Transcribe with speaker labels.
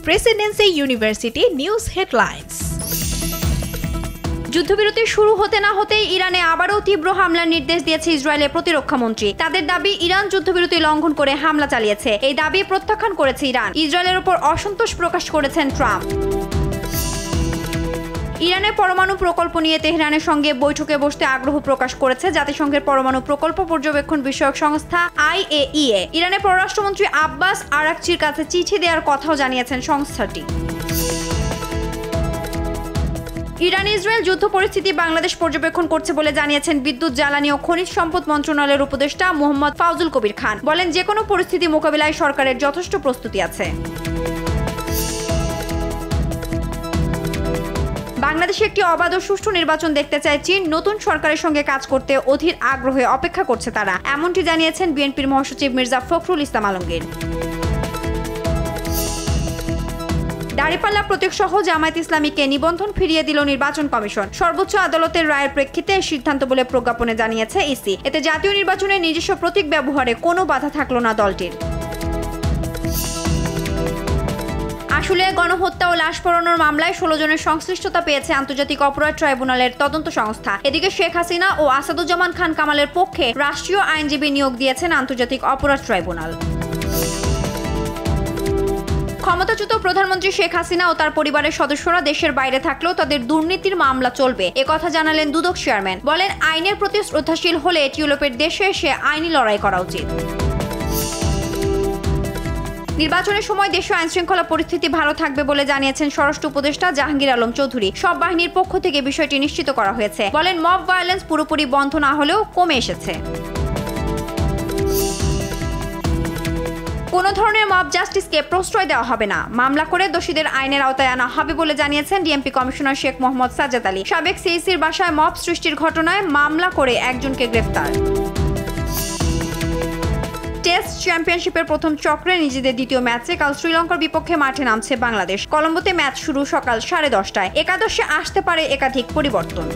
Speaker 1: Presidency university news headlines.
Speaker 2: যুদ্ধবিরতি শুরু হতে না হতেই ইরানে আবারও তীব্র হামলার নির্দেশ দিয়েছে ইসরায়েলের প্রতিরক্ষা মন্ত্রী। তাদের দাবি, ইরান যুদ্ধবিরতি লঙ্ঘন করে হামলা চালিয়েছে। এই দাবি প্রত্যাখ্যান করেছে ইরান। ইসরায়েলের উপর অসন্তোষ প্রকাশ করেছেন ট্রাম্প। ইরানের পরমাণু প্রকল্প নিয়ে তেহরানের সঙ্গে বৈঠকে বসতে আগ্রহ প্রকাশ করেছে জাতিসংঘের পরমাণু প্রকল্প পর্যবেক্ষণ বিষয়ক সংস্থা IAEA। ইরানের পররাষ্ট্রমন্ত্রী আব্বাস আরাকচির কাছে চিঠি দেওয়ার কথাও জানিয়েছেন সংস্থাটি। ইরান ইসরায়েল যুদ্ধ পরিস্থিতি বাংলাদেশ পর্যবেক্ষণ করছে বলে জানিয়েছেন বিদ্যুৎ, জ্বালানি ও খনিজ সম্পদ মন্ত্রণালয়ের উপদেষ্টা মোহাম্মদ ফাউজুল কবির খান। বলেন, যে কোনো পরিস্থিতি মোকাবিলায় সরকারের যথেষ্ট প্রস্তুতি আছে। বাংলাদেশে একটি অবাধ ও সুষ্ঠু নির্বাচন দেখতে চায় চীন। নতুন সরকারের সঙ্গে কাজ করতে অধীর আগ্রহে অপেক্ষা করছে তারা, এমনটি জানিয়েছেন বিএনপির মহাসচিব মির্জা ফখরুল ইসলাম আলমগীর। দাঁড়িপাল্লা প্রতীক সহ জামায়াত ইসলামীকে নিবন্ধন ফিরিয়ে দিল নির্বাচন কমিশন। সর্বোচ্চ আদালতের রায়ের প্রেক্ষিতে সিদ্ধান্ত বলে প্রজ্ঞাপনে জানিয়েছে ইসি। এতে জাতীয় নির্বাচনে নিজস্ব প্রতীক ব্যবহারে কোনো বাধা থাকলো না দলটির। আসলে গণহত্যা ও লাশ পোড়ানোর মামলায় 16 জনের সংশ্লিষ্টতা পেয়েছে আন্তর্জাতিক অপরাধ ট্রাইব্যুনালের তদন্ত সংস্থা। এদিকে শেখ হাসিনা ও আসাদুজ্জামান খান কামালের পক্ষে রাষ্ট্রীয় আইনজীবী নিয়োগ দিয়েছেন আন্তর্জাতিক অপরাধ ট্রাইব্যুনাল। ক্ষমতাচ্যুত প্রধানমন্ত্রী শেখ হাসিনা ও তার পরিবারের সদস্যরা দেশের বাইরে থাকলেও তাদের দুর্নীতির মামলা চলবে, একথা জানালেন দুদক চেয়ারম্যান। বলেন, আইনের প্রতি শ্রদ্ধাশীল হলে ইউরোপের দেশে এসে আইনি লড়াই করা উচিত। নির্বাচনের সময় দেশীয় আইনশৃঙ্খলা পরিস্থিতি ভালো থাকবে বলে জানিয়েছেন স্বরাষ্ট্র উপদেষ্টা জাহাঙ্গীর আলম চৌধুরী। সব বাহিনীর পক্ষ থেকে বিষয়টি নিশ্চিত করা হয়েছে। বলেন, মব ভায়োলেন্স পুরোপুরি বন্ধ না হলেও কমে এসেছে। কোনো ধরনের মব জাস্টিসকে প্রশ্রয় দেওয়া হবে না, মামলা করে দোষীদের আইনের আওতায় আনা হবে বলে জানিয়েছেন ডিএমপি কমিশনার শেখ মোহাম্মদ সাজ্জাদ আলী। সাবেক সিইসির বাসায় মব সৃষ্টির ঘটনায় মামলা করে একজনকে গ্রেফতার। টেস্ট চ্যাম্পিয়নশিপের প্রথম চক্রে নিজেদের দ্বিতীয় ম্যাচে কাল শ্রীলঙ্কার বিপক্ষে মাঠে নামছে বাংলাদেশ। কলম্বোতে ম্যাচ শুরু সকাল 10:30টায়। একাদশে আসতে পারে একাধিক পরিবর্তন।